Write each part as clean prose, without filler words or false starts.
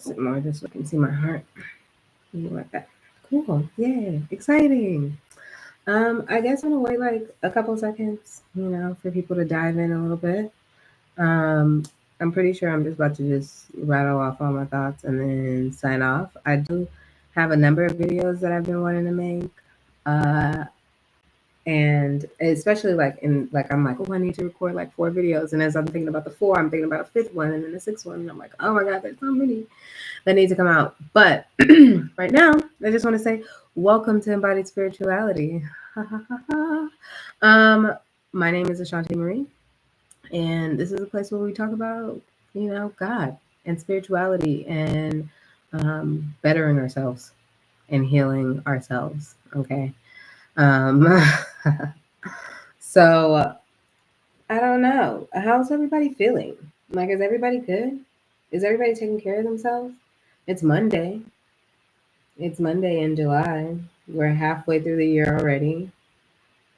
sit more this way so I can see my heart. Like that. Cool. Yay. Exciting. I guess I'm gonna wait like a couple seconds, for people to dive in a little bit. Um, I'm pretty sure I'm just about to just rattle off all my thoughts and then sign off. I do have a number of videos that I've been wanting to make. Uh, and especially like I'm like, oh, I need to record like 4 videos. And as I'm thinking about the 4, I'm thinking about a 5th one and then the 6th one. And I'm like, oh my God, there's so many that need to come out. But right now, I just want to say, welcome to Embodied Spirituality. um, my name is Ashanti Marie, and this is a place where we talk about, God and spirituality and bettering ourselves and healing ourselves. Okay. Um, so I don't know. How's everybody feeling? Like, is everybody good? Is everybody taking care of themselves? It's Monday. It's Monday in July. We're halfway through the year already.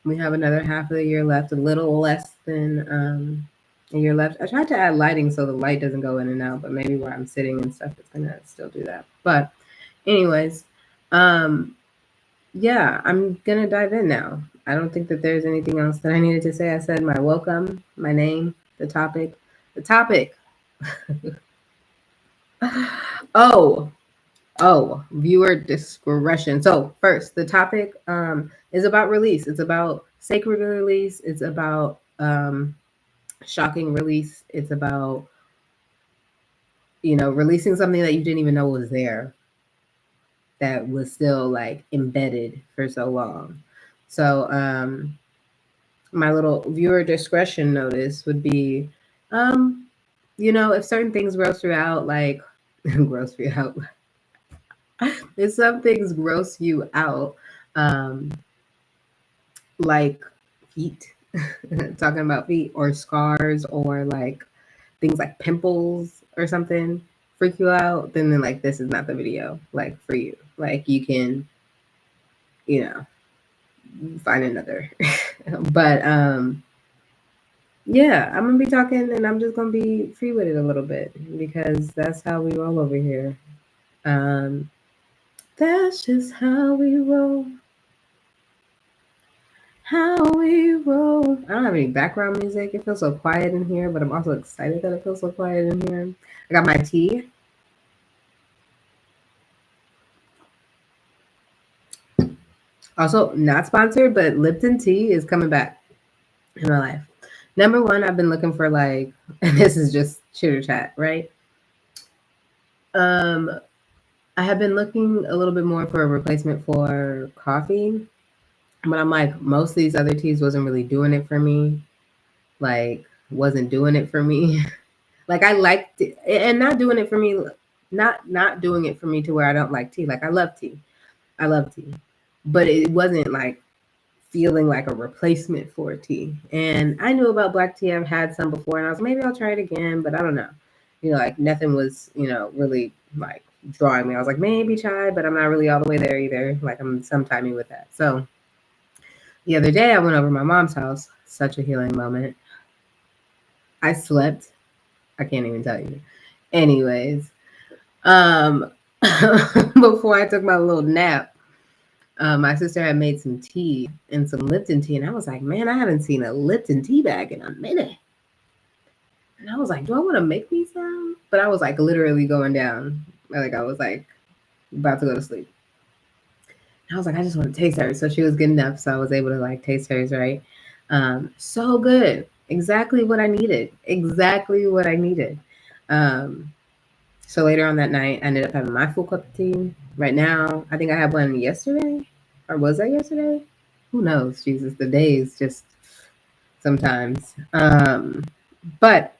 We have another half of the year left, a little less than a year left. I tried to add lighting so the light doesn't go in and out, but maybe where I'm sitting and stuff, it's gonna still do that. But anyways, um, yeah, I'm gonna dive in now. I don't think that there's anything else that I needed to say. I said my welcome, my name, the topic. The topic. Oh, viewer discretion. So first, the topic is about release. It's about sacred release. It's about shocking release. It's about releasing something that you didn't even know was there, that was still like embedded for so long. So my little viewer discretion notice would be, if certain things gross you out, like gross you out, if some things gross you out, um, like feet, talking about feet or scars or like things like pimples or something freak you out, then like this is not the video like for you. Like you can, you know, find another. But yeah, I'm gonna be talking and I'm just gonna be free with it a little bit because that's how we roll over here. Um, that's just how we roll. How we roll. I don't have any background music. It feels so quiet in here, but I'm also excited that it feels so quiet in here. I got my tea. Also, not sponsored, but Lipton tea is coming back in my life. Number one, I've been looking for like, and this is just chitter chat, right? Um, I have been looking a little bit more for a replacement for coffee, but I'm like, most of these other teas wasn't really doing it for me. Like, wasn't doing it for me. Like I liked it, and not doing it for me, not doing it for me to where I don't like tea. Like I love tea. I love tea. But it wasn't like feeling like a replacement for tea. And I knew about black tea. I've had some before and I was like, maybe I'll try it again, but I don't know. Like nothing was, really like drawing me. I was like, maybe chai, but I'm not really all the way there either. Like I'm sometimey with that. So the other day I went over to my mom's house, such a healing moment. I slept. I can't even tell you. Anyways, um, before I took my little nap, my sister had made some tea and some Lipton tea, and I was like, man, I haven't seen a Lipton tea bag in a minute. And I was like, do I want to make me some? But I was like literally going down. Like I was like about to go to sleep. I was like, I just want to taste hers. So she was good enough, so I was able to like taste hers, right? So good. Exactly what I needed. Exactly what I needed. Um, So later on that night, I ended up having my full cup of tea. Right now, I think I had one yesterday, or was that yesterday? Who knows? Jesus, the days just sometimes. But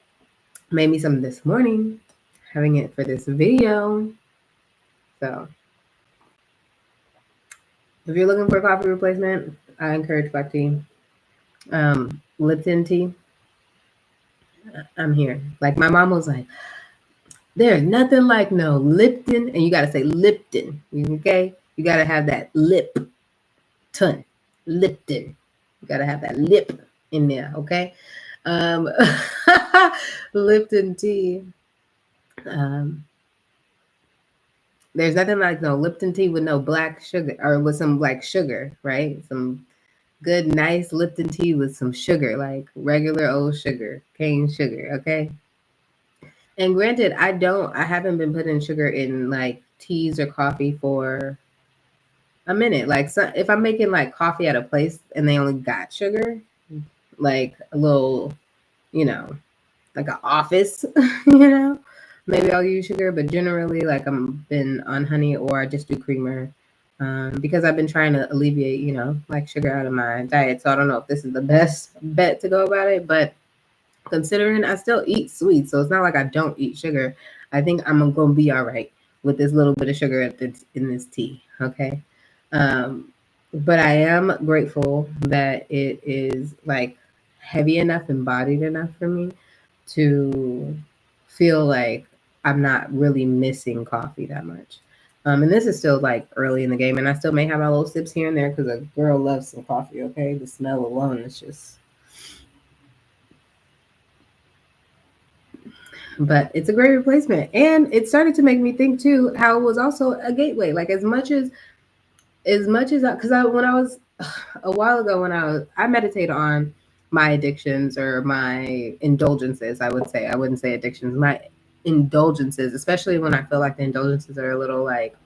made me some this morning, having it for this video. So if you're looking for a coffee replacement, I encourage black tea. Lipton tea, I'm here. Like my mom was like, there's nothing like no Lipton, and you gotta say Lipton, okay? You gotta have that lip ton, Lipton. You gotta have that lip in there, okay? Um, Lipton tea. Um, There's nothing like no Lipton tea with no black sugar or with some like sugar, right? Some good, nice Lipton tea with some sugar, like regular old sugar, cane sugar, okay? And granted, I haven't been putting sugar in like teas or coffee for a minute. Like, so if I'm making like coffee at a place and they only got sugar, like a little, you know, like an office, you know, maybe I'll use sugar, but generally, like I'm been on honey or I just do creamer. Because I've been trying to alleviate, like sugar out of my diet. So I don't know if this is the best bet to go about it, but considering I still eat sweets, so it's not like I don't eat sugar. I think I'm gonna be all right with this little bit of sugar in this tea. Okay, um, but I am grateful that it is like heavy enough and bodied enough for me to feel like I'm not really missing coffee that much. And this is still like early in the game, and I still may have my little sips here and there because a girl loves some coffee. Okay, the smell alone is just, but it's a great replacement. And it started to make me think too how it was also a gateway. Like as much as because when I was a while ago when I meditate on my addictions or my indulgences, I would say. I wouldn't say addictions, my indulgences, especially when I feel like the indulgences are a little like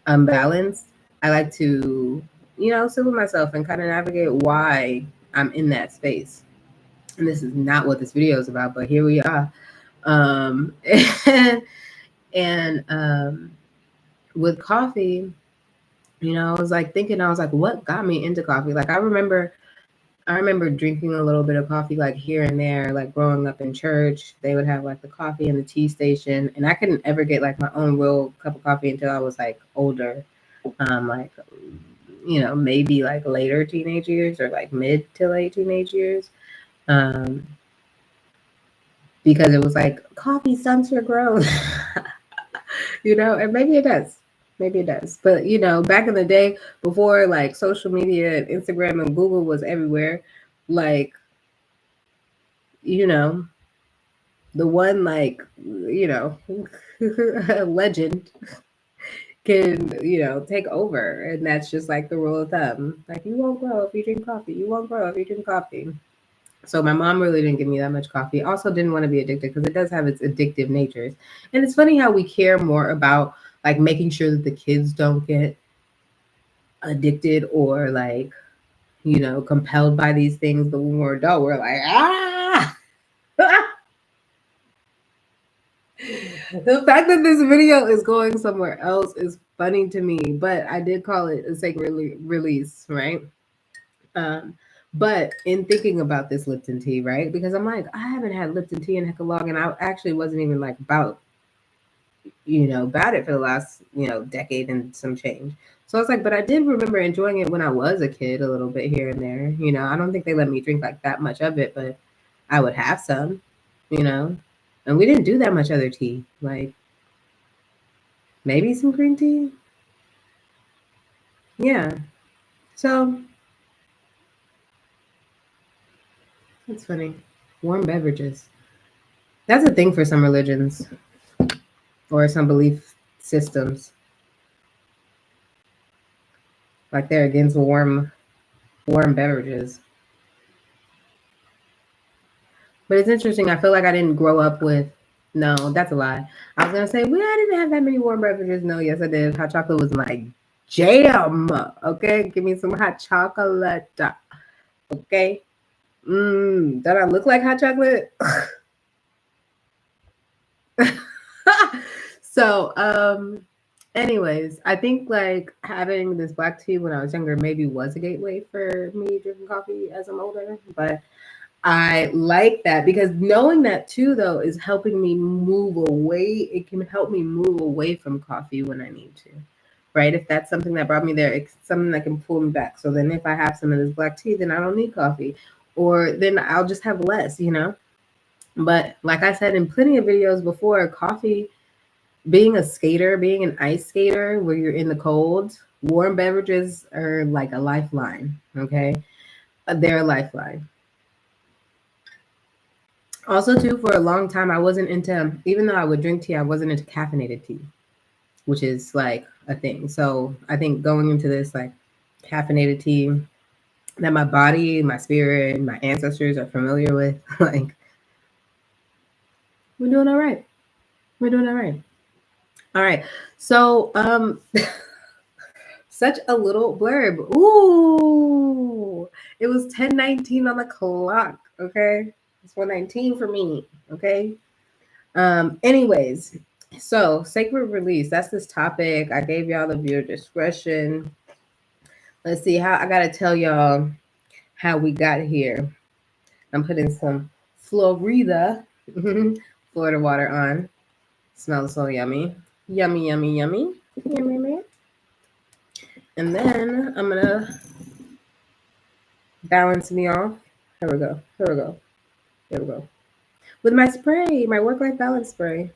unbalanced. I like to, sit with myself and kind of navigate why I'm in that space. And this is not what this video is about, but here we are. Um, and and with coffee, I was like thinking, I was like, what got me into coffee? Like I remember drinking a little bit of coffee like here and there, like growing up in church. They would have like the coffee and the tea station, and I couldn't ever get like my own real cup of coffee until I was like older, like maybe like later teenage years or like mid to late teenage years, um, because it was like coffee stunts your growth, and maybe it does. Maybe it does. But back in the day before like social media and Instagram and Google was everywhere, like, you know, the one like, legend can, take over. And that's just like the rule of thumb. Like you won't grow if you drink coffee. You won't grow if you drink coffee. So my mom really didn't give me that much coffee. Also didn't want to be addicted because it does have its addictive natures. And it's funny how we care more about like making sure that the kids don't get addicted or like, compelled by these things. But when we're adult, we're like, ah. The fact that this video is going somewhere else is funny to me, but I did call it a sacred release, right? Um, but in thinking about this Lipton tea, right? Because I'm like, I haven't had Lipton tea in heck of long, and I actually wasn't even like about it for the last, decade and some change. So I was like, but I did remember enjoying it when I was a kid a little bit here and there. I don't think they let me drink like that much of it, but I would have some, you know. And we didn't do that much other tea. Like maybe some green tea. Yeah. So that's funny. Warm beverages. That's a thing for some religions or some belief systems. Like they're against warm beverages. But it's interesting. I feel like I didn't grow up with. No, that's a lie. I was gonna say, well, I didn't have that many warm beverages. No, yes, I did. Hot chocolate was my jam. Okay, give me some hot chocolate. Okay. Did I look like hot chocolate? So, anyways, I think like having this black tea when I was younger maybe was a gateway for me drinking coffee as I'm older, but I like that because knowing that too, though, is helping me move away. It can help me move away from coffee when I need to, right? If that's something that brought me there, it's something that can pull me back. So then if I have some of this black tea, then I don't need coffee, or then I'll just have less. But like I said in plenty of videos before, coffee, being a skater, being an ice skater where you're in the cold, warm beverages are like a lifeline, okay? They're a lifeline. Also, too, for a long time, I wasn't into, even though I would drink tea, I wasn't into caffeinated tea. which is like a thing. So I think going into this like caffeinated tea that my body, my spirit, my ancestors are familiar with, like we're doing all right. We're doing all right. All right. So such a little blurb. Ooh. It was 10:19 on the clock. Okay. It's 1:19 for me. Okay. Anyways, so sacred release. That's this topic. I gave y'all the viewer discretion. Let's see how I gotta tell y'all how we got here. I'm putting some Florida Florida water on. Smells so yummy. Yummy, yummy, yummy. Yummy, yummy. And then I'm gonna balance me off. Here we go. Here we go. Here we go. With my spray, my work-life balance spray.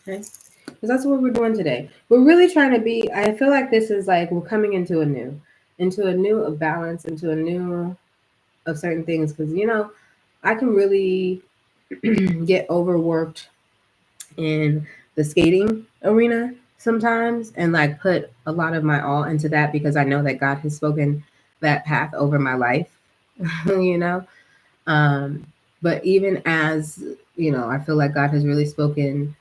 Okay. Because that's what we're doing today. We're really trying to be, I feel like this is like we're coming into a new of balance, into a new of certain things. Because, you know, I can really get overworked in the skating arena sometimes and like put a lot of my all into that because I know that God has spoken that path over my life, you know. But even as, you know, I feel like God has really spoken,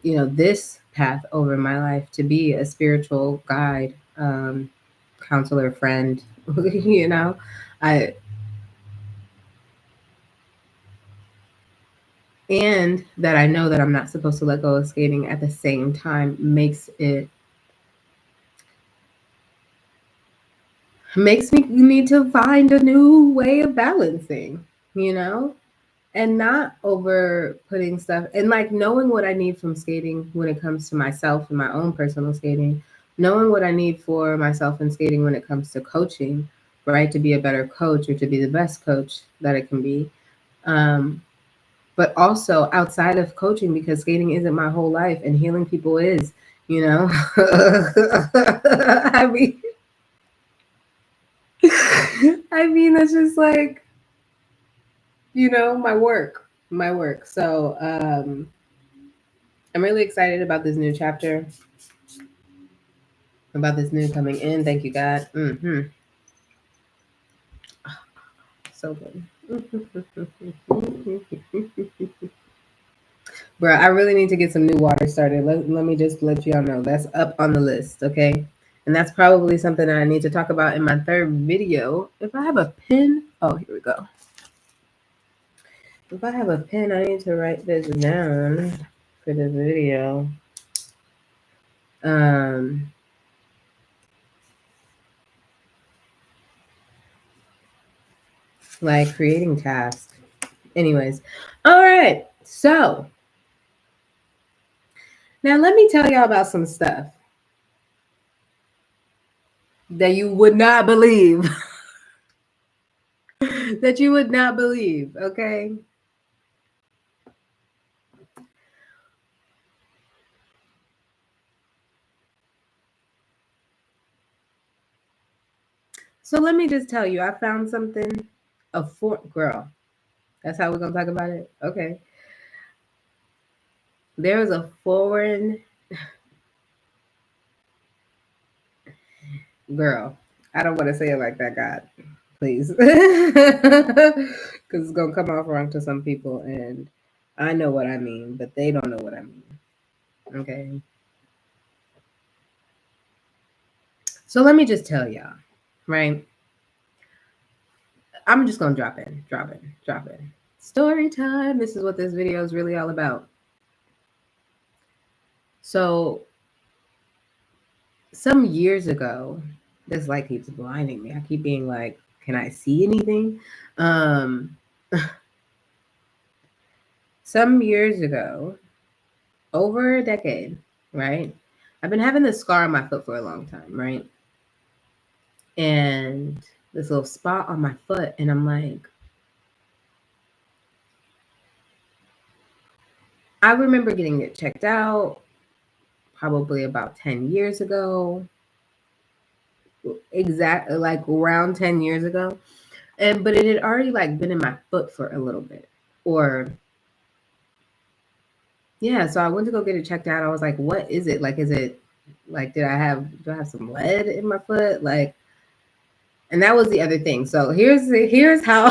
you know, this path over my life to be a spiritual guide, counselor, friend, you know. I and that I know that I'm not supposed to let go of skating at the same time makes me need to find a new way of balancing, you know, and not over putting stuff and like knowing what I need from skating when it comes to myself and my own personal skating, knowing what I need for myself in skating when it comes to coaching, right? To be a better coach or to be the best coach that it can be. Um, but also outside of coaching because skating isn't my whole life and healing people is, you know. I mean, I mean, it's just like, you know, my work. So I'm really excited about this new chapter, about this new coming in. Thank you, God. So good. Bro, I really need to get some new water started. Let me just let y'all know that's up on the list, okay? And that's probably something that I need to talk about in my third video. If I have a pen, oh, here we go. If I have a pen, I need to write this down for this video. Like creating tasks. Anyways, all right. So now let me tell y'all about some stuff that you would not believe. That you would not believe, okay? So let me just tell you, I found something. Girl. That's how we're gonna talk about it. Okay. There is a foreign girl. I don't want to say it like that, God. Please. Because it's gonna come off wrong to some people and I know what I mean, but they don't know what I mean. Okay. So let me just tell y'all, right? I'm just gonna drop in. Story time. This is what this video is really all about. So some years ago, this light keeps blinding me. I keep being like, can I see anything? Some years ago, over a decade, right? I've been having this scar on my foot for a long time, right? And this little spot on my foot, and I'm like, I remember getting it checked out probably about 10 years ago. Exactly, like around 10 years ago. But it had already like been in my foot for a little bit. Or Yeah, so I went to go get it checked out. I was like, what is it? Like, is it like, do I have some lead in my foot? Like, and that was the other thing. So here's how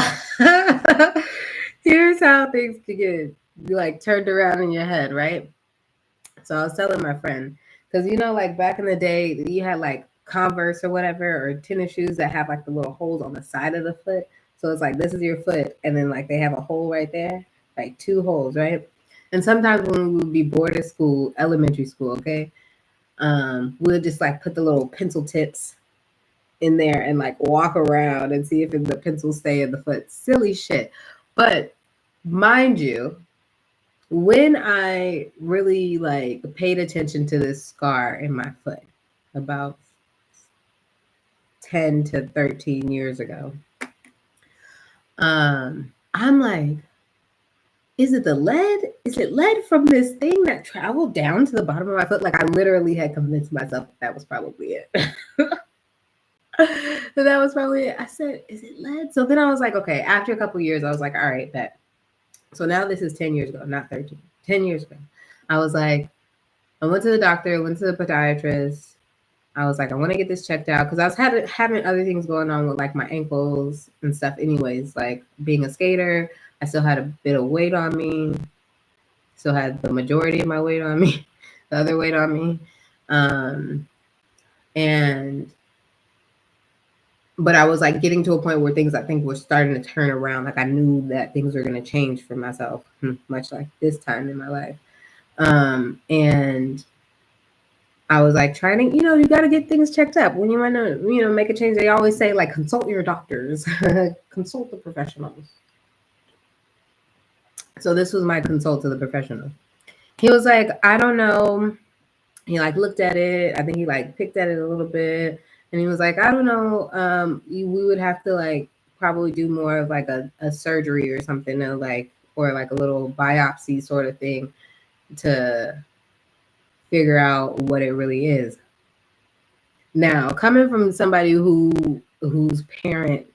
here's how things could get like turned around in your head, right? So I was telling my friend, because like back in the day, you had like Converse or whatever, or tennis shoes that have like the little holes on the side of the foot. So it's like this is your foot, and then like they have a hole right there, like two holes, right? And sometimes when we would be bored at school, elementary school, okay, we'll just like put the little pencil tips in there and like walk around and see if the pencils stay in the foot. Silly shit. But mind you, when I really like paid attention to this scar in my foot about 10 to 13 years ago, I'm like, is it the lead? Is it lead from this thing that traveled down to the bottom of my foot? Like I literally had convinced myself that was probably it. That was probably it. I said, is it lead? So then I was like, okay, after a couple years, I was like, all right, bet. So now this is 10 years ago, not 13, 10 years ago. I was like, I went to the doctor, went to the podiatrist. I was like, I want to get this checked out because I was having other things going on with like my ankles and stuff. Anyways, like being a skater, I still had a bit of weight on me. Still had the majority of my weight on me, the other weight on me, um, and but I was like getting to a point where things I think were starting to turn around. Like I knew that things were going to change for myself, much like this time in my life, and I was like trying to, you got to get things checked up when you want to, make a change. They always say like consult your doctors, consult the professionals. So this was my consult to the professional. He was like, I don't know. He like looked at it. I think he like picked at it a little bit, and he was like, I don't know. We would have to like probably do more of like a surgery or something, or like a little biopsy sort of thing to figure out what it really is. Now, coming from somebody whose parent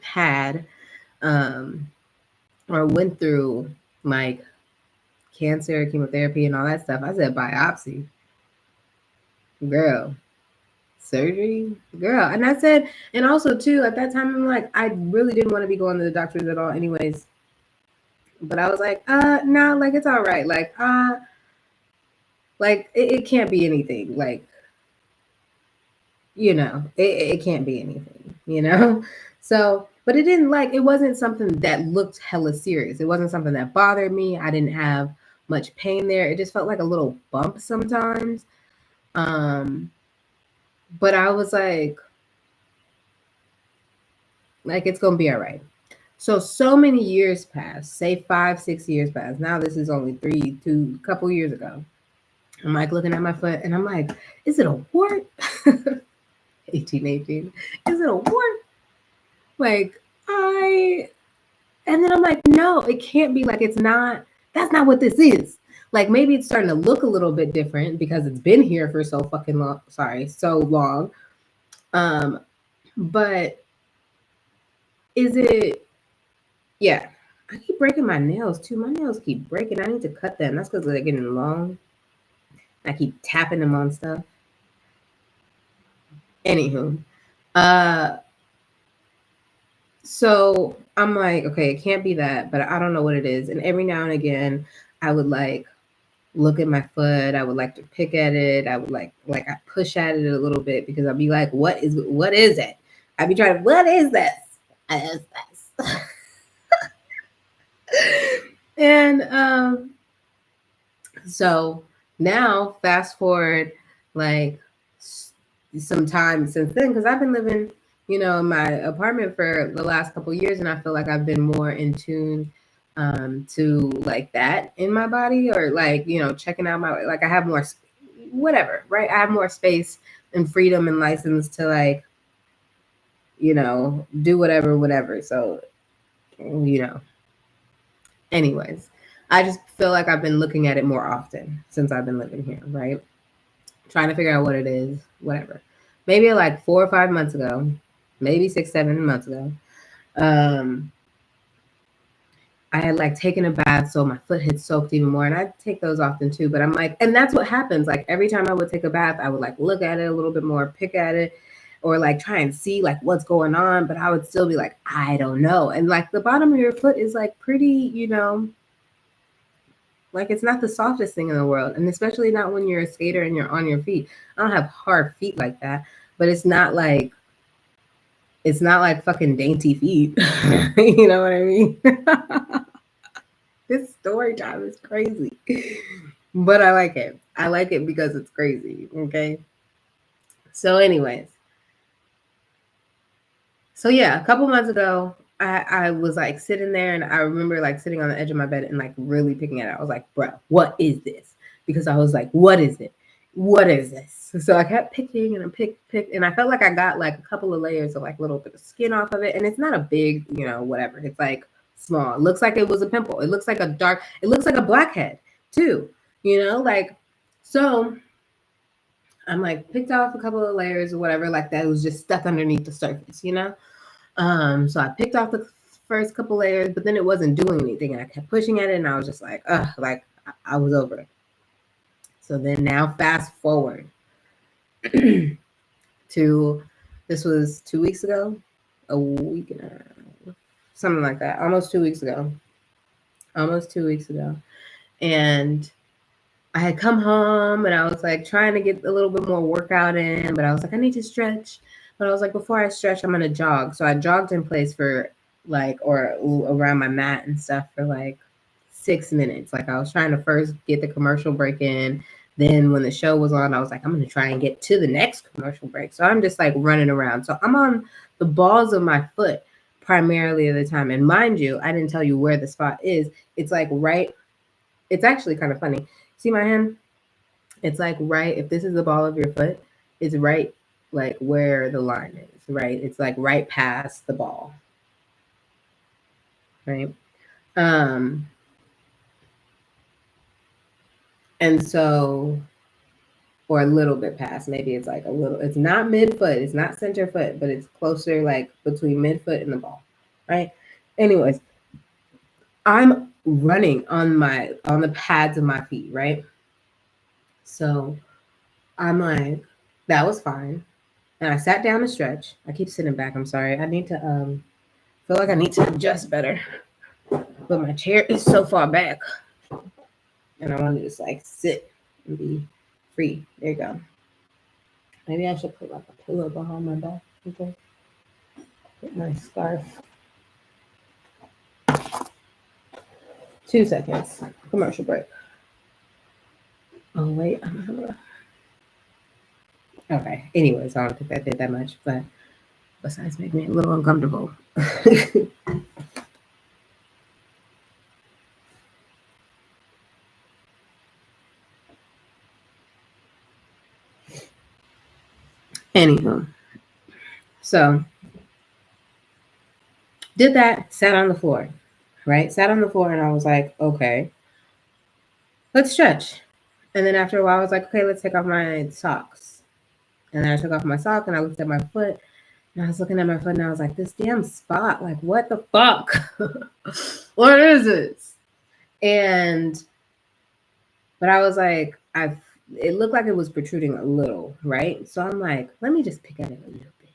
had or went through like cancer, chemotherapy, and all that stuff, I said biopsy, girl, surgery, girl. And I said, and also too, at that time, I'm like, I really didn't want to be going to the doctors at all, anyways. But I was like, no, like it's all right, like it can't be anything, like it can't be anything. So, but it wasn't something that looked hella serious. It wasn't something that bothered me. I didn't have much pain there. It just felt like a little bump sometimes. But I was like it's gonna be all right. So many years passed, say 5, 6 years passed. Now this is only a couple years ago. I'm like looking at my foot and I'm like, is it a wart? 18, is it a wart? Like and then I'm like, no, it can't be. Like it's not, that's not what this is. Like maybe it's starting to look a little bit different because it's been here for so fucking long. Sorry, so long. Um, but is it, yeah. I keep breaking my nails too. My nails keep breaking. I need to cut them. That's because they're getting long. I keep tapping them on stuff. Anywho, uh, so I'm like, okay, it can't be that, but I don't know what it is. And every now and again, I would like look at my foot. I would like to pick at it. I would like I push at it a little bit because I'd be like, what is it? I'd be trying to, what is this? What is this? And so now fast forward like some time since then, because I've been living, in my apartment for the last couple years, and I feel like I've been more in tune to like that in my body, or like checking out my, like I have more whatever, right? I have more space and freedom and license to like do whatever. So you know anyways, I just feel like I've been looking at it more often since I've been living here, right? Trying to figure out what it is, whatever. Maybe like 4 or 5 months ago, maybe 6, 7 months ago, um, I had like taken a bath, so my foot had soaked even more. And I take those often too. But I'm like, and that's what happens. Like every time I would take a bath, I would like look at it a little bit more, pick at it, or like try and see like what's going on. But I would still be like, I don't know. And like the bottom of your foot is like pretty, like it's not the softest thing in the world. And especially not when you're a skater and you're on your feet. I don't have hard feet like that, but it's not like fucking dainty feet. You know what I mean? This story time is crazy. But I like it. I like it because it's crazy. Okay. So, anyways. So yeah, a couple months ago, I was like sitting there and I remember like sitting on the edge of my bed and like really picking at it. I was like, bro, what is this? Because I was like, what is it? What is this? So I kept picking and I picked, and I felt like I got like a couple of layers of like a little bit of skin off of it. And it's not a big, whatever. It's like small. It looks like it was a pimple. It looks like it looks like a blackhead too, like, so I'm like picked off a couple of layers or whatever, like that was just stuck underneath the surface, So I picked off the first couple layers, but then it wasn't doing anything. And I kept pushing at it and I was just like, ugh, like I was over it. So then now fast forward to, this was 2 weeks ago, a week and a half, something like that, almost 2 weeks ago. And I had come home and I was like trying to get a little bit more workout in, but I was like, I need to stretch. But I was like, before I stretch, I'm going to jog. So I jogged in place for like, or around my mat and stuff for like 6 minutes. Like I was trying to first get the commercial break in. Then when the show was on, I was like, I'm going to try and get to the next commercial break. So I'm just like running around. So I'm on the balls of my foot primarily of the time. And mind you, I didn't tell you where the spot is. It's like right, it's actually kind of funny. See my hand? It's like right, if this is the ball of your foot, it's right like where the line is, right? It's like right past the ball. Right? And so, or a little bit past, maybe it's like a little, it's not midfoot, it's not center foot, but it's closer like between midfoot and the ball. Right? Anyways, I'm running on the pads of my feet, right? So I'm like, that was fine. And I sat down to stretch. I keep sitting back. I'm sorry. I need to feel like I need to adjust better. But my chair is so far back. And I want to just like sit and be free. There you go. Maybe I should put like a pillow behind my back. Okay. Put my scarf. 2 seconds. Commercial break. Oh wait. Okay. Anyways, I don't think that did that much, but besides making me a little uncomfortable. Anywho, so did that, sat on the floor, right? Sat on the floor and I was like, okay, let's stretch. And then after a while, I was like, okay, let's take off my socks. And then I took off my sock and I looked at my foot and I was looking at my foot and I was like, this damn spot, like, what the fuck? What is this? But I was like, it looked like it was protruding a little, right? So I'm like, let me just pick at it a little bit.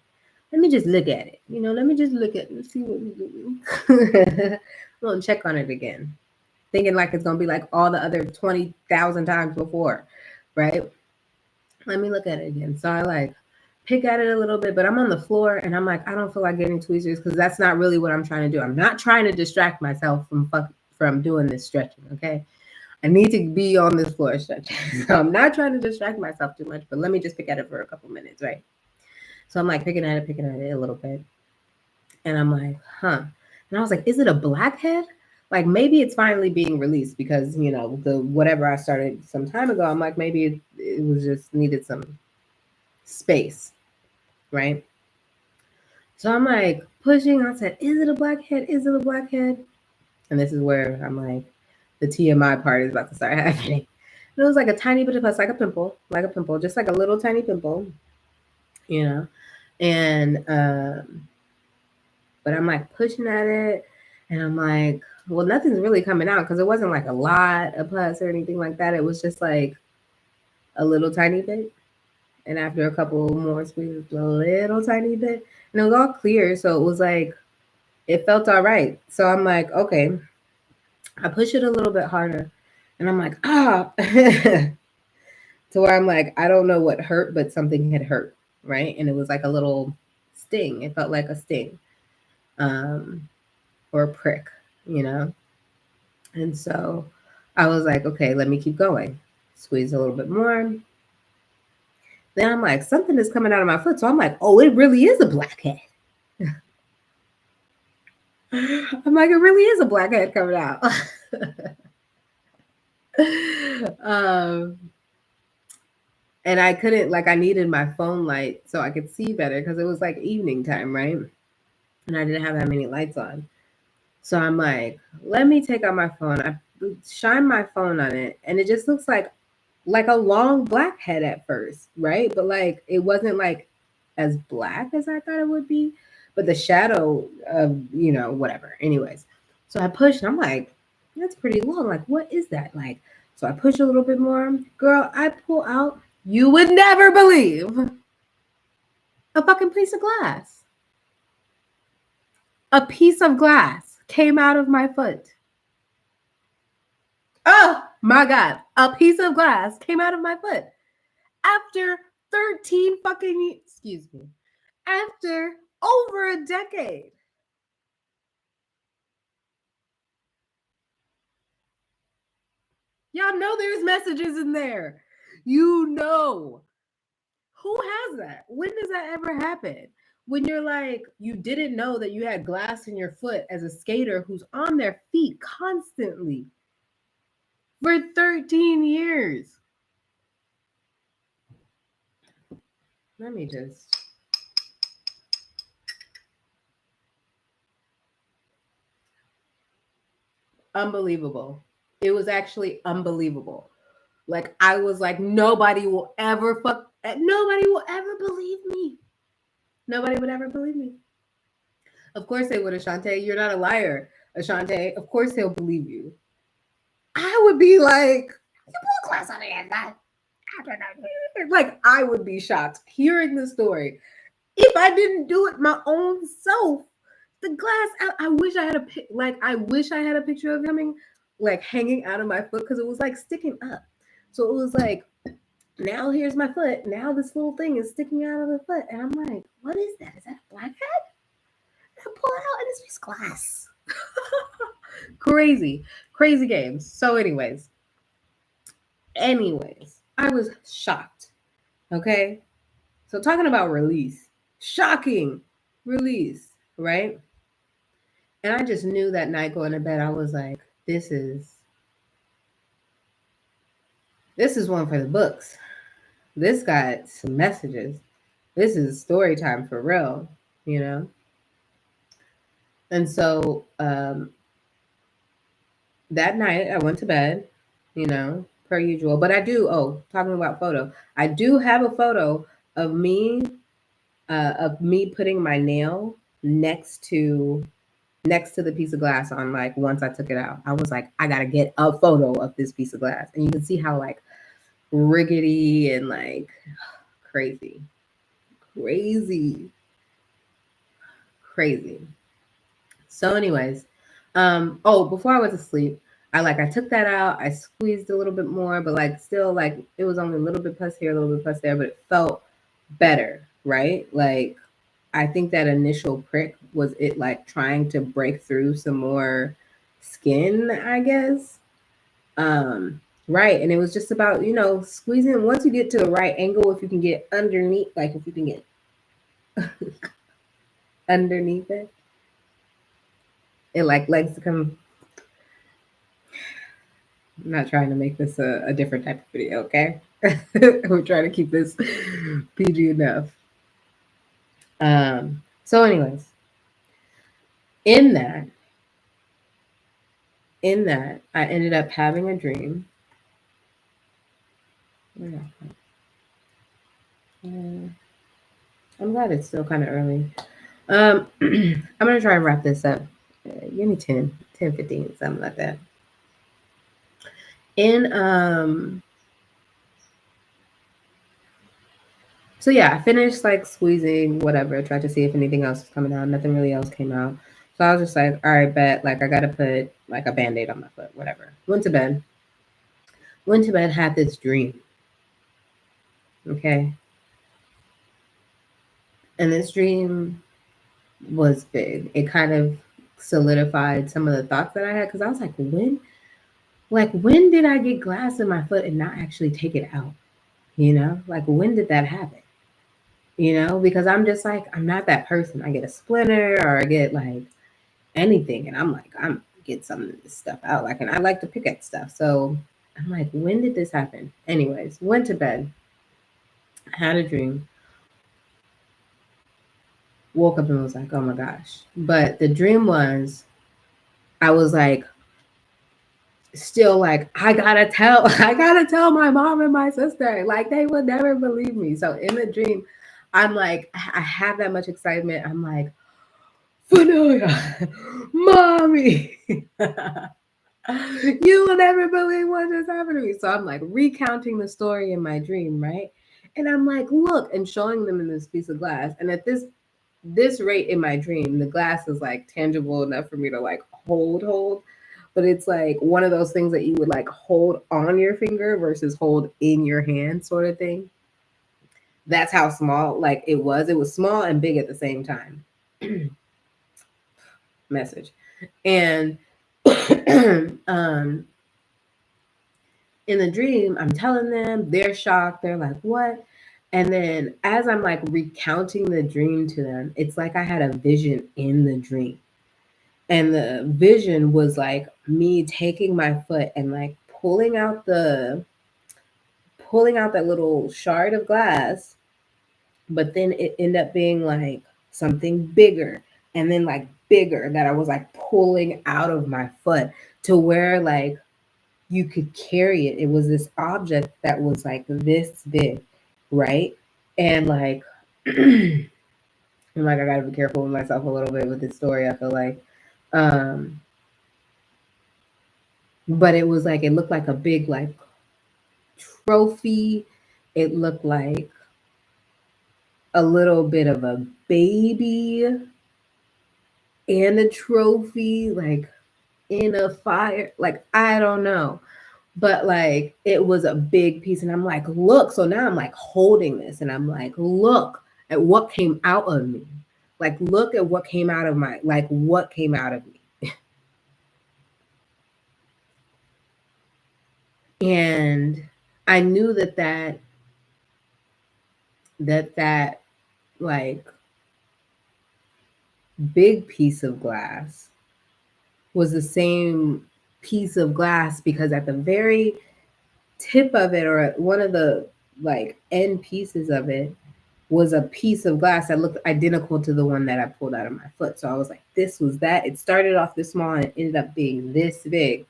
Let me just look at it. Let me just look at it and see what we're doing. I'm going to check on it again. Thinking like it's going to be like all the other 20,000 times before, right? Let me look at it again. So I like pick at it a little bit, but I'm on the floor and I'm like, I don't feel like getting tweezers because that's not really what I'm trying to do. I'm not trying to distract myself from doing this stretching, okay? I need to be on this floor stretching. So I'm not trying to distract myself too much, but let me just pick at it for a couple minutes, right? So I'm like picking at it a little bit. And I'm like, huh. And I was like, is it a blackhead? Like maybe it's finally being released because, the whatever I started some time ago, I'm like, maybe it was just needed some space, right? So I'm like pushing. I said, is it a blackhead? Is it a blackhead? And this is where I'm like, the TMI part is about to start happening. And it was like a tiny bit of pus, like a pimple, just like a little tiny pimple, And but I'm like pushing at it, and I'm like, well, nothing's really coming out because it wasn't like a lot of pus or anything like that. It was just like a little tiny bit. And after a couple more squeezes, a little tiny bit. And it was all clear. So it was like, it felt all right. So I'm like, okay. I push it a little bit harder. And I'm like, ah. To where I'm like, I don't know what hurt, but something had hurt. Right. And it was like a little sting. It felt like a sting, um, or a prick, you know? And so I was like, okay, let me keep going. Squeeze a little bit more. Then I'm like, something is coming out of my foot. So I'm like, oh, it really is a blackhead. I'm like, it really is a blackhead coming out. um, and I couldn't, like, I needed my phone light so I could see better because it was like evening time, right? And I didn't have that many lights on. So I'm like, let me take out my phone. I shine my phone on it, and it just looks like a long blackhead at first, right? But like it wasn't like as black as I thought it would be. But the shadow of, whatever. Anyways. So I pushed and I'm like, that's pretty long. Like, what is that? Like, so I push a little bit more. Girl, I pull out, you would never believe, a fucking piece of glass. A piece of glass came out of my foot. Oh my God. A piece of glass came out of my foot after 13 fucking, excuse me, after over a decade. Y'all know there's messages in there. You know. Who has that? When does that ever happen? When you're like, you didn't know that you had glass in your foot as a skater who's on their feet constantly for 13 years. Let me just. Unbelievable. It was actually unbelievable. Like, I was like, nobody will ever nobody will ever believe me. Nobody would ever believe me. Of course they would, Ashante. You're not a liar, Ashante. Of course they'll believe you. I would be like, you pull glass out of your that. Like, I would be shocked hearing the story. If I didn't do it my own self, the glass, I wish I had I wish I had a picture of him like hanging out of my foot because it was like sticking up. So it was like, now here's my foot. Now this little thing is sticking out of the foot. And I'm like, what is that? Is that a blackhead? I pull it out and it's just glass. Crazy, crazy games. So, anyways, I was shocked. Okay. So, talking about release, shocking release, right? And I just knew that night going to bed, I was like, this is one for the books. This got some messages. This is story time for real, you know? And so that night I went to bed, per usual. But I do, talking about photo, I do have a photo of me putting my nail next to the piece of glass on, like, once I took it out. I was like, I gotta get a photo of this piece of glass. And you can see how like rickety and like crazy. Crazy. Crazy. So, anyways, before I was asleep, I took that out, I squeezed a little bit more, but like still like it was only a little bit pus here, a little bit pus there, but it felt better, right? Like I think that initial prick was it like trying to break through some more skin, I guess. Right. And it was just about, squeezing once you get to the right angle, if you can get underneath, like if you can get underneath it, it like likes to come. I'm not trying to make this a different type of video, okay? We're trying to keep this PG enough. So anyways, in that, I ended up having a dream. I'm glad it's still kind of early. I'm gonna try and wrap this up. Give me 10 10:15, something like that. And so yeah, I finished like squeezing whatever, tried to see if anything else was coming out. Nothing really else came out. So I was just like, all right, bet, like I gotta put like a band-aid on my foot, whatever. Went to bed. Went to bed, had this dream. Okay. And this dream was big. It kind of solidified some of the thoughts that I had because I was like when did I get glass in my foot and not actually take it out? Like when did that happen? Because I'm just like, I'm not that person. I get a splinter or I get like anything, and I'm like, I'm get some of this stuff out. Like, and I like to pick at stuff. So I'm like, when did this happen? Anyways, went to bed, had a dream, woke up and was like, oh my gosh. But the dream was, I was like, still like, I gotta tell my mom and my sister. Like, they would never believe me. So in the dream, I'm like, I have that much excitement. I'm like, Fanoya, mommy, you will never believe what just happened to me. So I'm like recounting the story in my dream, right? And I'm like, look, and showing them in this piece of glass. And at this rate in my dream, the glass is like tangible enough for me to like hold. But it's like one of those things that you would like hold on your finger versus hold in your hand, sort of thing. That's how small like it was. It was small and big at the same time. Message. And um in the dream, I'm telling them, they're shocked. They're like, what? And then as I'm like recounting the dream to them, it's like I had a vision in the dream. And the vision was like me taking my foot and like pulling out that little shard of glass, but then it ended up being like something bigger and then like bigger that I was like pulling out of my foot to where like you could carry it. It was this object that was like this big, right? And like, I'm like, I gotta be careful with myself a little bit with this story. I feel like, um, but it was like it looked like a big like trophy. It looked like a little bit of a baby and a trophy, like in a fire. Like I don't know. But like it was a big piece, and I'm like, look. So now I'm like holding this, and I'm like, look at what came out of me. Like, look at what came out of what came out of me. And I knew that like big piece of glass was the same piece of glass because at the very tip of it, or at one of the like end pieces of it, was a piece of glass that looked identical to the one that I pulled out of my foot. So I was like, this was that. It started off this small and it ended up being this big.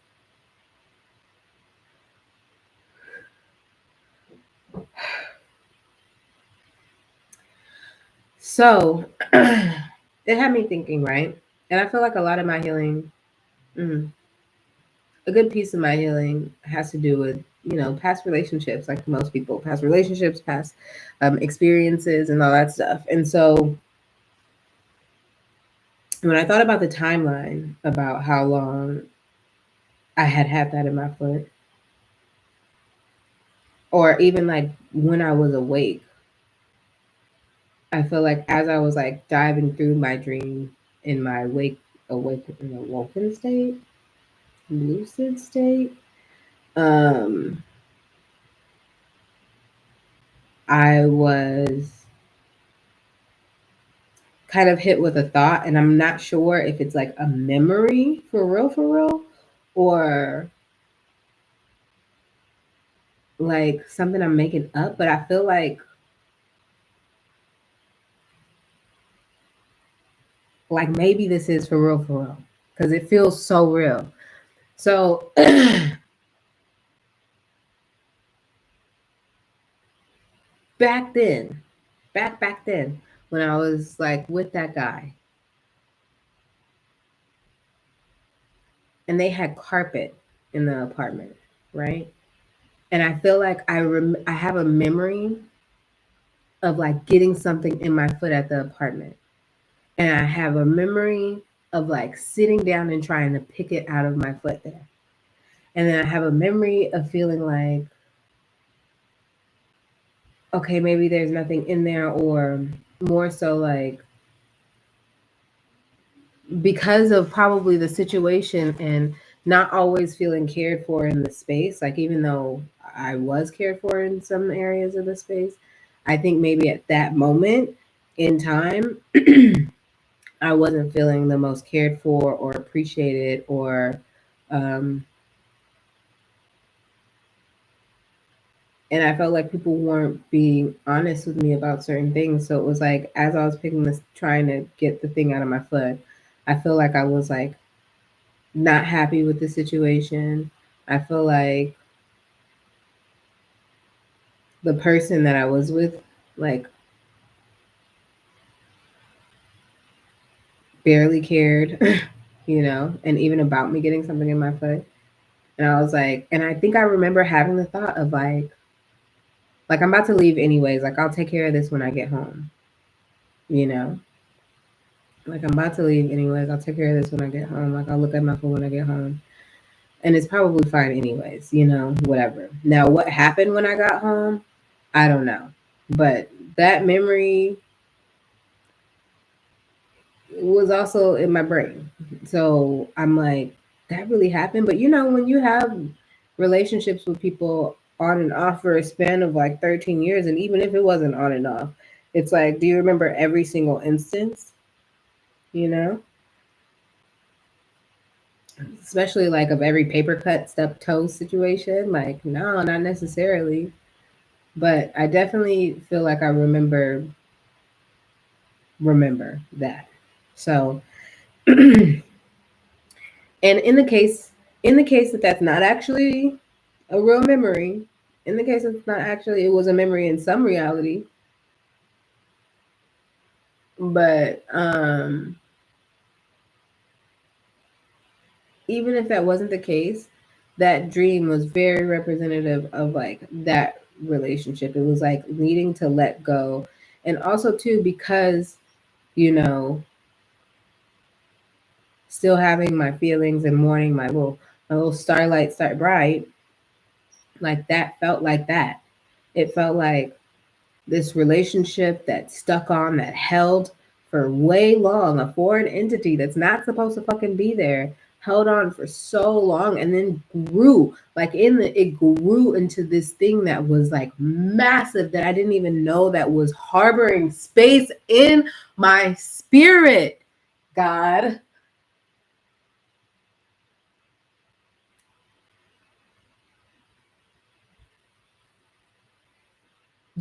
So it had me thinking, right? And I feel like a lot of my healing, a good piece of my healing has to do with, past relationships, like most people, past relationships, past experiences, and all that stuff. And so when I thought about the timeline about how long I had that in my foot, or even like when I was awake, I feel like as I was like diving through my dream in my awoken state, lucid state, um, I was kind of hit with a thought, and I'm not sure if it's like a memory for real, or like something I'm making up, but I feel like maybe this is for real, because it feels so real. So back then, back then, when I was like with that guy, and they had carpet in the apartment, right? And I feel like I have a memory of like getting something in my foot at the apartment. And I have a memory of like sitting down and trying to pick it out of my foot there. And then I have a memory of feeling like, okay, maybe there's nothing in there, or more so like because of probably the situation and not always feeling cared for in the space, like even though I was cared for in some areas of the space, I think maybe at that moment in time, I wasn't feeling the most cared for or appreciated or um, and I felt like people weren't being honest with me about certain things. So it was like as I was picking this, trying to get the thing out of my foot, I feel like I was like not happy with the situation. I feel like the person that I was with, like, barely cared, and even about me getting something in my foot. And I was like, and I think I remember having the thought of like I'm about to leave anyways. Like I'll take care of this when I get home, you know. Like I'm about to leave anyways. I'll take care of this when I get home. Like I'll look at my phone when I get home. And it's probably fine anyways, whatever. Now what happened when I got home, I don't know. But that memory was also in my brain. So I'm like, that really happened. But when you have relationships with people on and off for a span of like 13 years, and even if it wasn't on and off, it's like, do you remember every single instance? You know? Especially like of every paper cut, stub toe situation. Like, no, not necessarily. But I definitely feel like I remember that. So and in the case that that's not actually a real memory, in the case it's not actually, it was a memory in some reality, but even if that wasn't the case, that dream was very representative of like that relationship. It was like needing to let go. And also too, because you know still having my feelings and mourning my little starlight start bright, like that felt like that. It felt like this relationship that stuck on, that held for way long, a foreign entity that's not supposed to fucking be there, held on for so long and then grew. Like it grew into this thing that was like massive that I didn't even know that was harboring space in my spirit. God.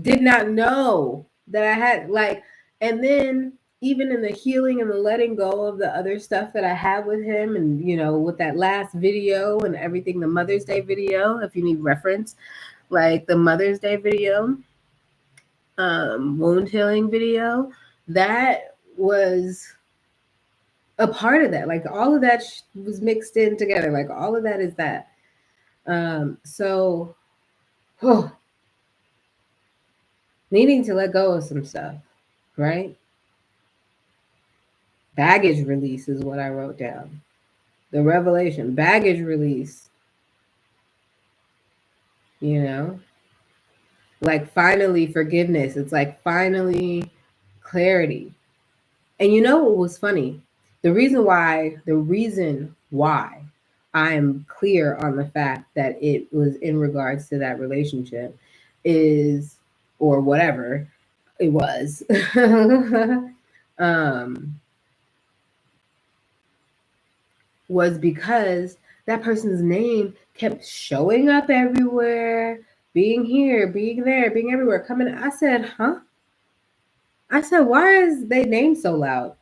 Did not know that I had like, and then even in the healing and the letting go of the other stuff that I had with him, and with that last video and everything, the Mother's Day video, if you need reference, like the Mother's Day video, wound healing video, that was a part of that. Like all of that was mixed in together. Like all of that is that. So, oh, needing to let go of some stuff, right? Baggage release is what I wrote down. The revelation, baggage release, you know, like finally forgiveness. It's like finally clarity. And you know what was funny? The reason why I am clear on the fact that it was in regards to that relationship is, or whatever it was, um, was because that person's name kept showing up everywhere, being here, being there, being everywhere, coming. I said, huh? I said, why is they name so loud?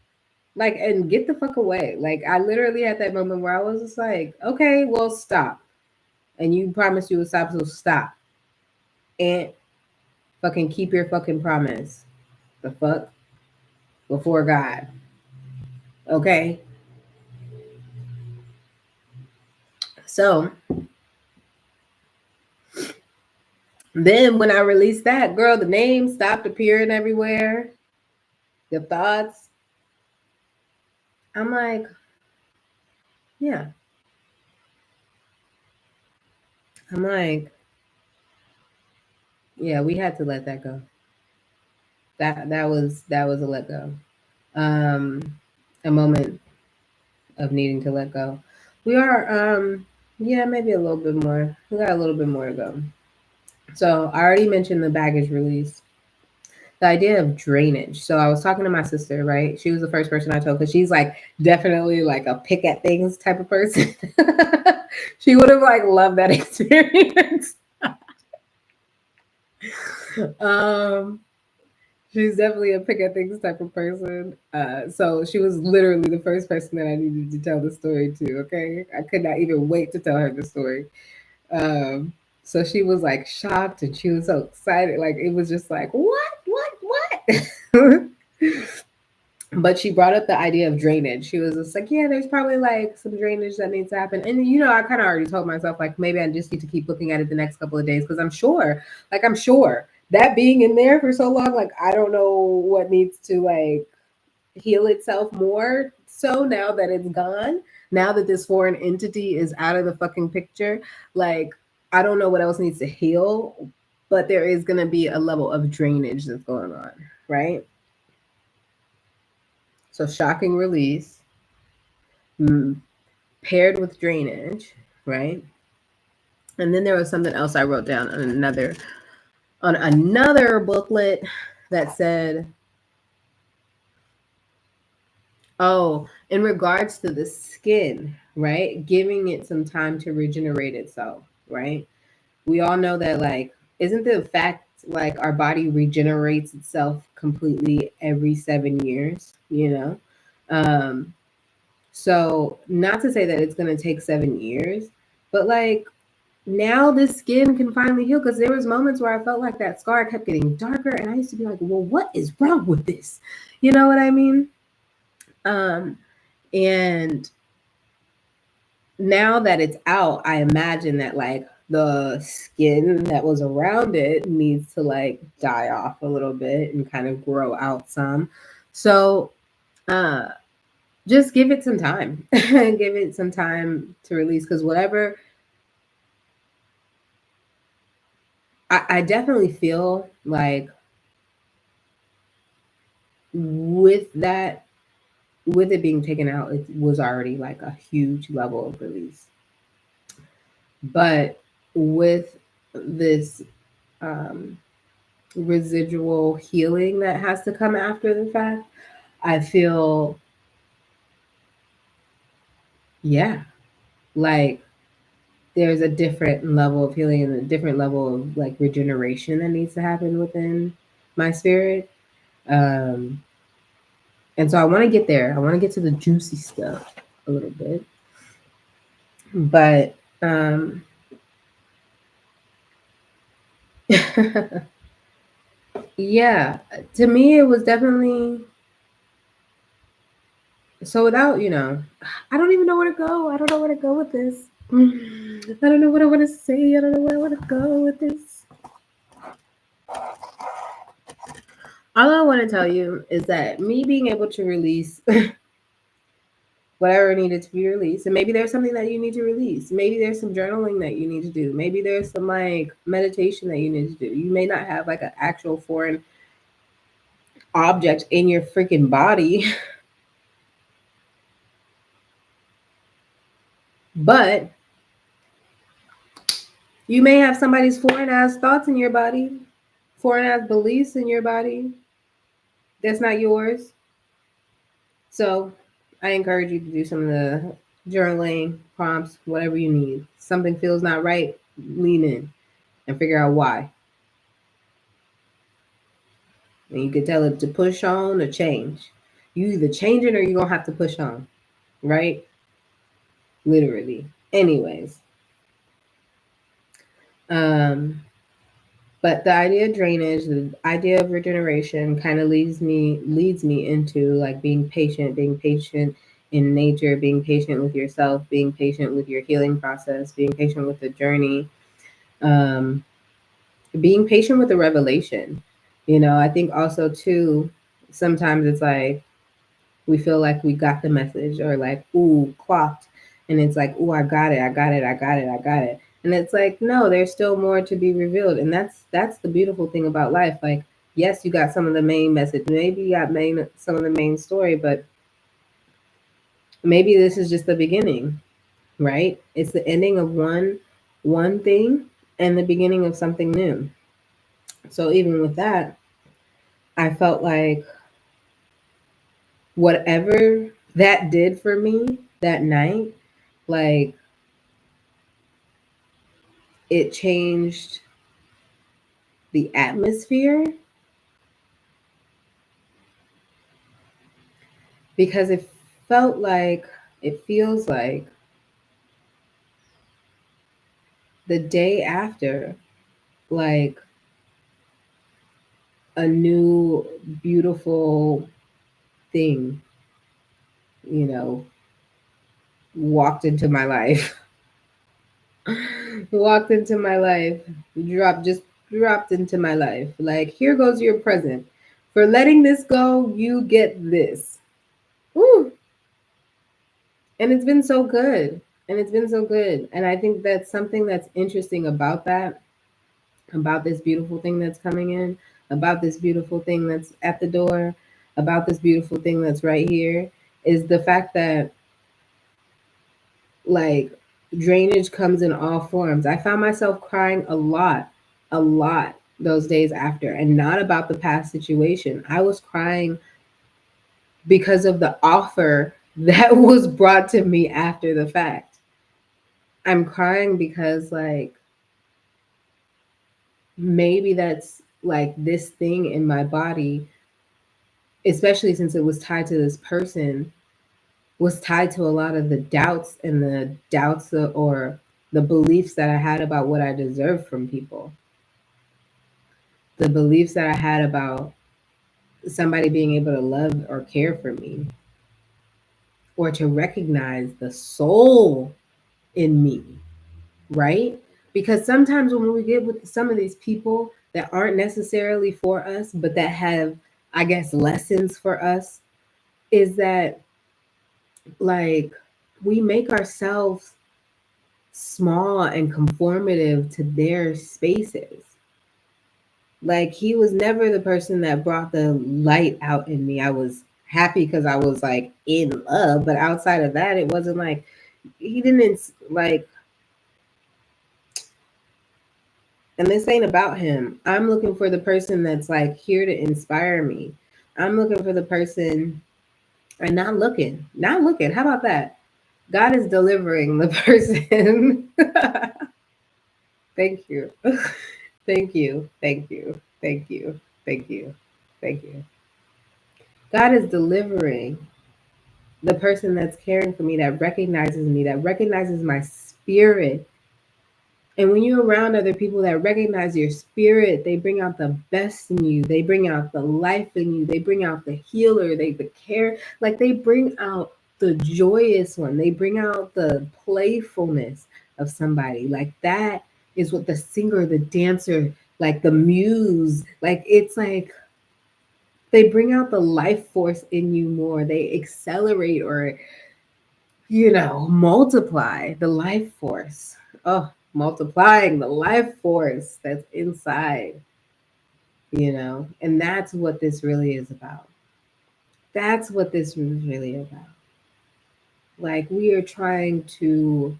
Like, and get the fuck away. Like, I literally had that moment where I was just like, okay, well, stop. And you promised you would stop, so stop. And fucking keep your fucking promise. The fuck? Before God. Okay? So then when I released that, girl, the name stopped appearing everywhere. The thoughts. I'm like, yeah. I'm like, yeah, we had to let that go. That was a let go. Um, a moment of needing to let go. We are yeah, maybe a little bit more. We got a little bit more to go. So I already mentioned the baggage release. The idea of drainage. So I was talking to my sister, right? She was the first person I told because she's like definitely like a pick at things type of person. She would have like loved that experience. um She's definitely a pick at things type of person. So she was literally the first person that I needed to tell the story to. Okay, I could not even wait to tell her the story. Um, so she was like shocked and she was so excited. Like it was just like what? But she brought up the idea of drainage. She was just like, yeah, there's probably like some drainage that needs to happen. And I kind of already told myself like maybe I just need to keep looking at it the next couple of days because I'm sure that being in there for so long, like I don't know what needs to like heal itself more. So now that it's gone, now that this foreign entity is out of the fucking picture, like I don't know what else needs to heal, but there is gonna be a level of drainage that's going on, right? So shocking release paired with drainage, right? And then there was something else I wrote down on another booklet that said, oh, in regards to the skin, right? Giving it some time to regenerate itself, right? We all know that like isn't the fact like our body regenerates itself completely every 7 years, Um so not to say that it's going to take 7 years, but like now this skin can finally heal because there was moments where I felt like that scar kept getting darker and I used to be like, well, what is wrong with this? You know what I mean? Um, and now that it's out, I imagine that like the skin that was around it needs to like die off a little bit and kind of grow out some. So uh just give it some time. Give it some time to release because whatever I definitely feel like with that, with it being taken out, it was already like a huge level of release. But with this um, residual healing that has to come after the fact, I feel, yeah, like there's a different level of healing and a different level of like regeneration that needs to happen within my spirit. Um, and so I want to get there. I want to get to the juicy stuff a little bit. But yeah, to me, it was definitely so without, I don't even know where to go. I don't know where to go with this. I don't know what I want to say. I don't know where I want to go with this. All I want to tell you is that me being able to release whatever needed to be released, and maybe there's something that you need to release. Maybe there's some journaling that you need to do. Maybe there's some like meditation that you need to do. You may not have like an actual foreign object in your freaking body, but you may have somebody's foreign ass thoughts in your body, foreign ass beliefs in your body that's not yours. So I encourage you to do some of the journaling prompts, whatever you need. Something feels not right, lean in and figure out why. And you can tell it to push on or change. You either change it or you're gonna have to push on, right? Literally. Anyways. Um, but the idea of drainage, the idea of regeneration kind of leads me into like being patient in nature, being patient with yourself, being patient with your healing process, being patient with the journey, um, being patient with the revelation. I think also too, sometimes it's like we feel like we got the message or like, ooh, clocked. And it's like, ooh, I got it, I got it, I got it, I got it. And it's like, no, there's still more to be revealed. And that's the beautiful thing about life. Like, yes, you got some of the main message. Maybe you got some of the main story, but maybe this is just the beginning, right? It's the ending of one thing and the beginning of something new. So even with that, I felt like whatever that did for me that night, like it changed the atmosphere because felt like it feels like the day after, like a new beautiful thing, you know, walked into my life. Walked into my life, dropped into my life. Like, here goes your present. For letting this go, you get this. Woo! And it's been so good. And it's been so good. And I think that's something that's interesting about that, about this beautiful thing that's coming in, about this beautiful thing that's at the door, about this beautiful thing that's right here, is the fact that, like, drainage comes in all forms. I found myself crying a lot those days after, and not about the past situation. I was crying because of the offer that was brought to me after the fact. I'm crying because, like, maybe that's like this thing in my body, especially since it was tied to this person, was tied to a lot of the doubts or the beliefs that I had about what I deserved from people. The beliefs that I had about somebody being able to love or care for me or to recognize the soul in me, right? Because sometimes when we get with some of these people that aren't necessarily for us, but that have, I guess, lessons for us, is that, like, we make ourselves small and conformative to their spaces. Like, he was never the person that brought the light out in me. I was happy because I was like in love, but outside of that, it wasn't like he didn't like. And this ain't about him. I'm looking for the person that's like here to inspire me. I'm looking for the person and not looking. How about that? God is delivering the person. Thank you. Thank you. Thank you. Thank you. Thank you. Thank you. God is delivering the person that's caring for me, that recognizes my spirit. And when you're around other people that recognize your spirit, they bring out the best in you. They bring out the life in you. They bring out the healer, the care. Like, they bring out the joyous one. They bring out the playfulness of somebody. Like, that is what the singer, the dancer, like the muse, like, it's like they bring out the life force in you more. They accelerate or, multiply the life force. Oh, multiplying the life force that's inside, and that's what this really is about. That's what this is really about. Like, we are trying to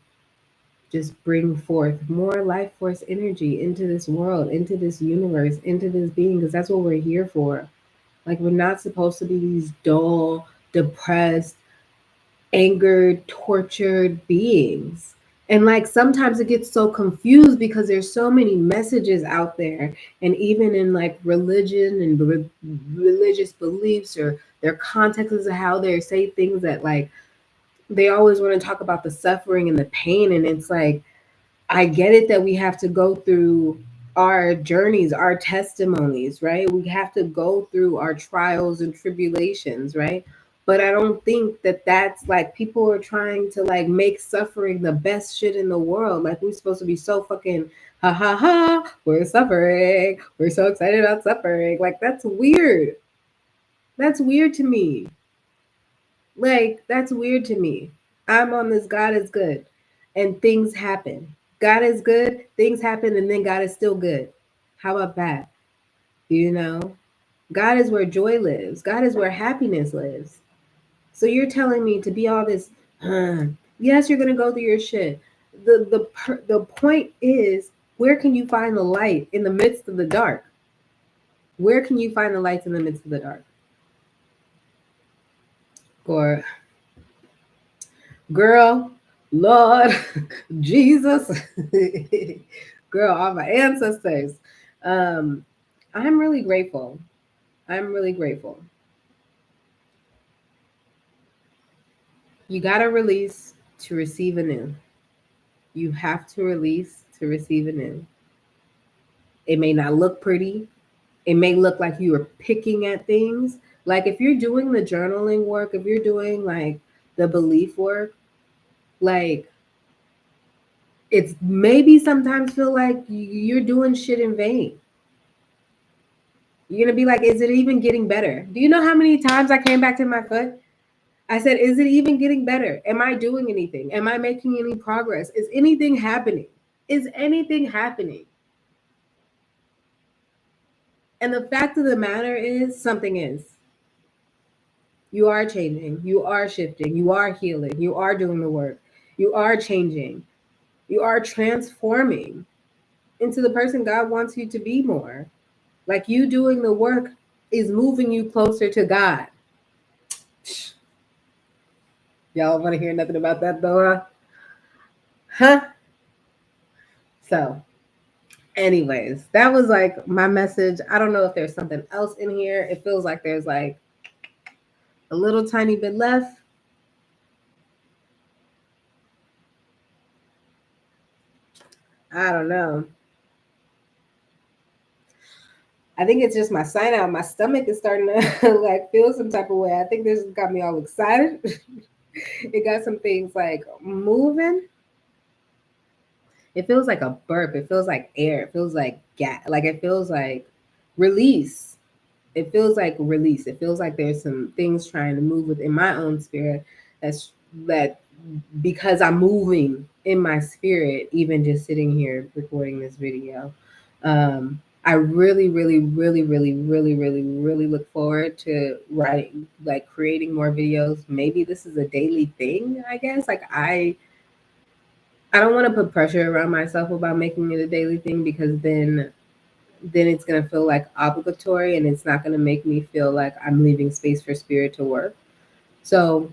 just bring forth more life force energy into this world, into this universe, into this being, because that's what we're here for. Like, we're not supposed to be these dull, depressed, angered, tortured beings. And like, sometimes it gets so confused because there's so many messages out there, and even in like religion and religious beliefs or their contexts of how they say things, that like they always want to talk about the suffering and the pain. And it's like, I get it that we have to go through our journeys, our testimonies, right? We have to go through our trials and tribulations, right? But I don't think that that's like people are trying to like make suffering the best shit in the world. Like we're supposed to be so fucking ha ha ha, we're suffering. We're so excited about suffering. Like that's weird. That's weird to me. Like that's weird to me. I'm on this God is good and things happen. God is good, things happen, and then God is still good. How about that? You know? God is where joy lives. God is where happiness lives. So you're telling me to be all this, yes, you're gonna go through your shit. The point is, where can you find the light in the midst of the dark? Where can you find the lights in the midst of the dark? Or girl, Lord, Jesus, girl, all my ancestors. Um, I'm really grateful. I'm really grateful. You gotta release to receive anew. You have to release to receive anew. It may not look pretty. It may look like you are picking at things. Like if you're doing the journaling work, if you're doing like the belief work, like it's maybe sometimes feel like you're doing shit in vain. You're gonna be like, is it even getting better? Do you know how many times I came back to my foot? I said, is it even getting better? Am I doing anything? Am I making any progress? Is anything happening? Is anything happening? And the fact of the matter is, something is. You are changing. You are shifting. You are healing. You are doing the work. You are changing. You are transforming into the person God wants you to be more. Like you doing the work is moving you closer to God. Y'all want to hear nothing about that though? Huh? So, anyways, that was like my message. I don't know if there's something else in here. It feels like there's like a little tiny bit left. I don't know. I think it's just my sign out. My stomach is starting to like feel some type of way. I think this got me all excited. It got some things like moving. It feels like a burp. It feels like air. It feels like gas. Like it feels like release. It feels like release. It feels like there's some things trying to move within my own spirit. That because I'm moving in my spirit, even just sitting here recording this video. I really, really, really, really, really, really, really look forward to writing, like creating more videos. Maybe this is a daily thing, I guess. Like I don't want to put pressure around myself about making it a daily thing because then it's going to feel like obligatory and it's not going to make me feel like I'm leaving space for spirit to work. So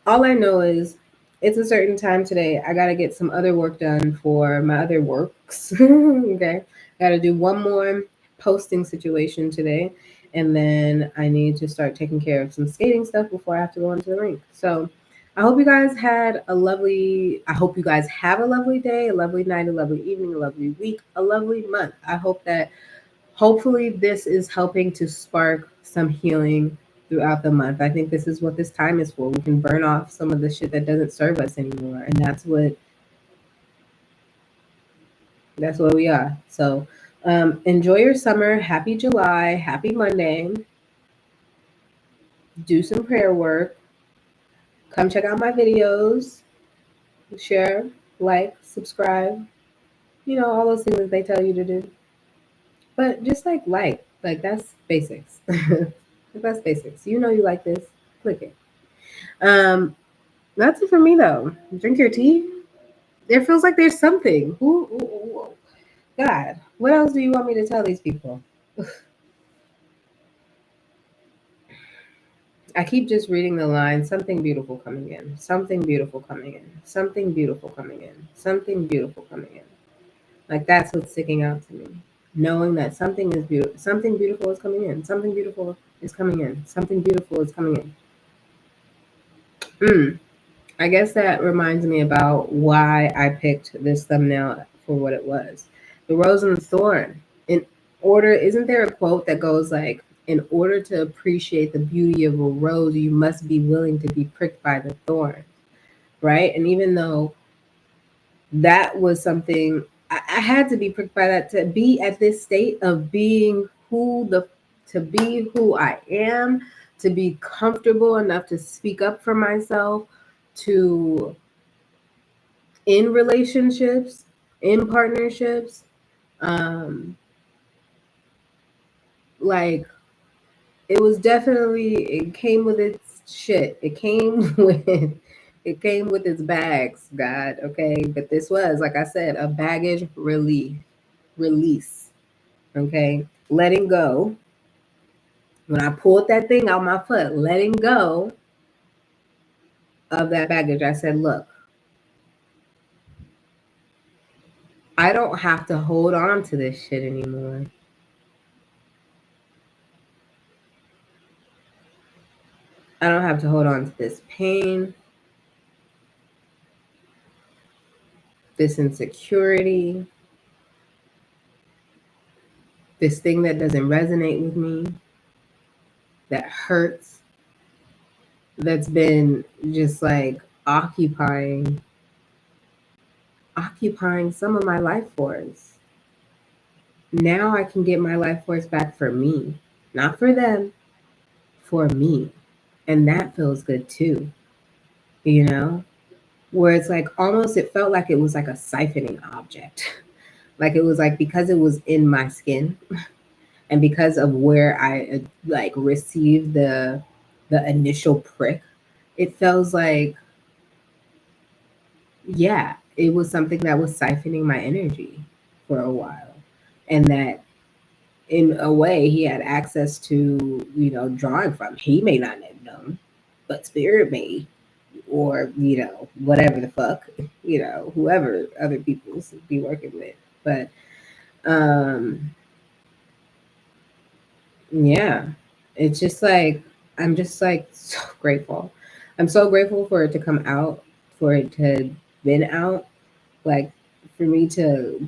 all I know is it's a certain time today. I got to get some other work done for my other works. Okay. Got to do one more posting situation today. And then I need to start taking care of some skating stuff before I have to go into the rink. So I hope you guys I hope you guys have a lovely day, a lovely night, a lovely evening, a lovely week, a lovely month. I hope that hopefully this is helping to spark some healing throughout the month. I think this is what this time is for. We can burn off some of the shit that doesn't serve us anymore. And that's what we are. So enjoy your summer. Happy July. Happy Monday. Do some prayer work. Come check out my videos. Share, like, subscribe. You know, all those things that they tell you to do. But just like that's basics. That's basics. You know you like this. Click it. That's it for me though. Drink your tea. There feels like there's something. God, what else do you want me to tell these people? I keep just reading the line. Something beautiful coming in. Something beautiful coming in. Something beautiful coming in. Something beautiful coming in. Like that's what's sticking out to me. Knowing that something is beautiful. Something beautiful is coming in. Something beautiful is coming in. Something beautiful is coming in. I guess that reminds me about why I picked this thumbnail for what it was. The rose and the thorn. In order, isn't there a quote that goes like, in order to appreciate the beauty of a rose, you must be willing to be pricked by the thorn, right? And even though that was something I had to be pricked by that to be at this state of being to be who I am, to be comfortable enough to speak up for myself, to in relationships, in partnerships, um, like it came with its shit. It came with its bags, God, okay? But this was, like I said, a baggage release. Okay? Letting go. When I pulled that thing out my foot, letting go of that baggage, I said, look, I don't have to hold on to this shit anymore. I don't have to hold on to this pain, this insecurity, this thing that doesn't resonate with me, that hurts, that's been just like occupying some of my life force. Now I can get my life force back for me, not for them, for me. And that feels good too, you know? Where it's like almost it felt like it was like a siphoning object. Like it was like because it was in my skin and because of where I like received the initial prick, it feels like yeah, it was something that was siphoning my energy for a while. And that in a way he had access to, drawing from. He may not have known, but spirit may, or, whatever the fuck, whoever other people be working with. But yeah, it's just like I'm just like so grateful. I'm so grateful for it to come out, for it to been out, like for me to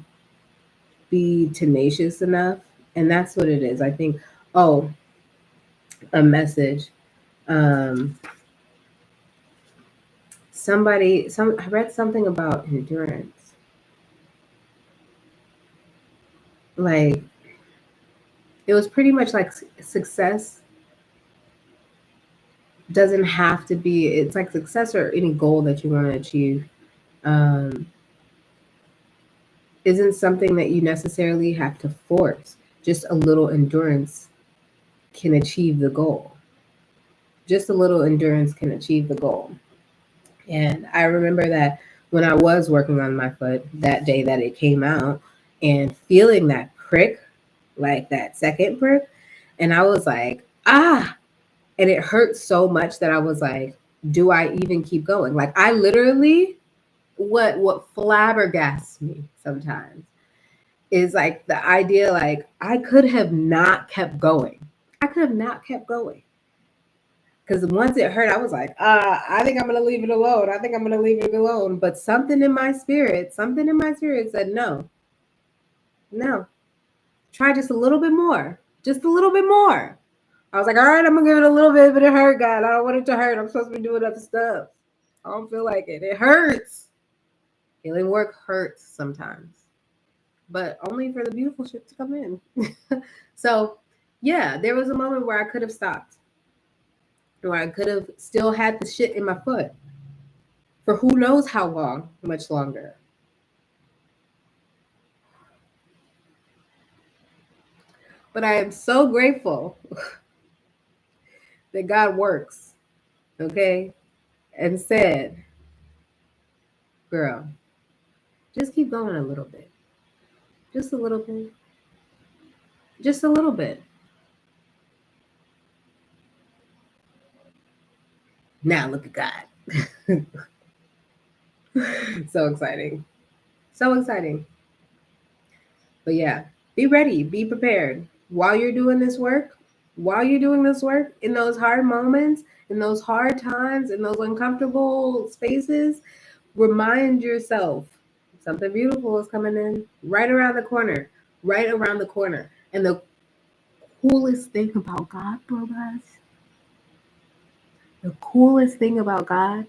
be tenacious enough. And that's what it is. I think, oh, a message. Um, I read something about endurance. Like, it was pretty much like success doesn't have to be, it's like success or any goal that you want to achieve um, isn't something that you necessarily have to force. Just a little endurance can achieve the goal. Just a little endurance can achieve the goal. And I remember that when I was working on my foot that day that it came out and feeling that prick, like that second prick, and I was like, ah, and it hurt so much that I was like, do I even keep going? Like I literally what flabbergasts me sometimes is like the idea like I could have not kept going. I could have not kept going. Because once it hurt, I was like, I think I'm going to leave it alone. I think I'm going to leave it alone. But something in my spirit said, no, no, try just a little bit more, just a little bit more. I was like, all right, I'm going to give it a little bit, but it hurt, God. I don't want it to hurt. I'm supposed to be doing other stuff. I don't feel like it. It hurts. Healing work hurts sometimes, but only for the beautiful shit to come in. So, yeah, there was a moment where I could have stopped, where I could have still had the shit in my foot for who knows how long, much longer. But I am so grateful that God works, okay? And said, girl, just keep going a little bit. Just a little bit. Just a little bit. Now look at God. So exciting. So exciting. But yeah, be ready, be prepared. While you're doing this work, in those hard moments, in those hard times, in those uncomfortable spaces, remind yourself something beautiful is coming in right around the corner, right around the corner. And the coolest thing about God, bro, guys, the coolest thing about God,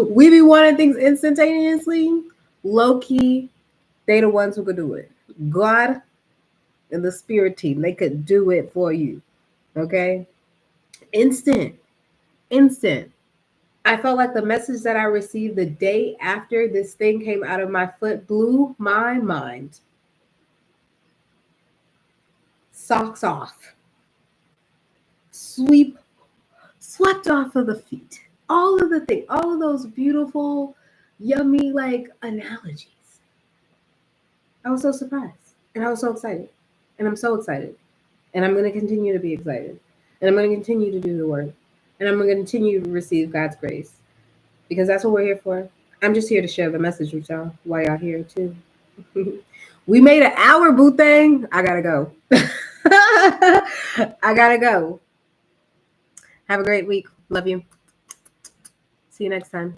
we be wanting things instantaneously. Low key, they the ones who could do it. God and the spirit team, they could do it for you. Okay? Instant. Instant. I felt like the message that I received the day after this thing came out of my foot blew my mind. Socks off. Swept off of the feet. All of the things, all of those beautiful, yummy, like analogies. I was so surprised and I was so excited. And I'm so excited. And I'm going to continue to be excited. And I'm going to continue to do the work. And I'm going to continue to receive God's grace because that's what we're here for. I'm just here to share the message with y'all while y'all here too. We made an hour, boo thing. I got to go. I got to go. Have a great week. Love you. See you next time.